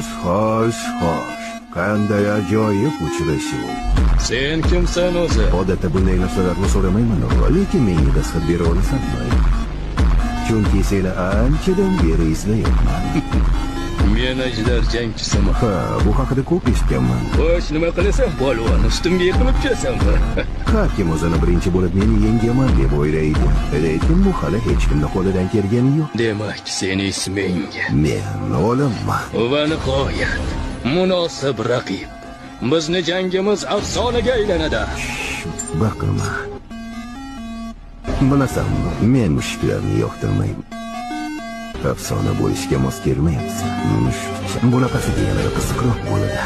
Xo'sh. Qanday ajoyib uchrashuv. Sen kimsan o'zi? Odatda bunday narsalarni so'ramayman, lekin menga dastxat bera olasanmi? Chunki seni anchadan beri izlayapman. Men ajdar jangchisiman. Ha, bu haqida ko'p eshitganman. Xo'sh, nima qilasan, polvon? Ustimga yiqilib kelasanmi? Har kim o'zini birinchi bo'lib meni yengaman deb o'ylaydi. Lekin bu hali hech kimning qo'lidan kelgani yo'q. Demak, seni isming. Men o'limman. Va nihoyat, munosib raqib. Bizni jangimiz afsonaga aylanadi. Baqirma. Bilasanmi, men mushuklarni yoqtirmayman. Afsona bo'lishga mos kelmayapsan. Bunaqasiga yanada qiziqroq bo'ladi.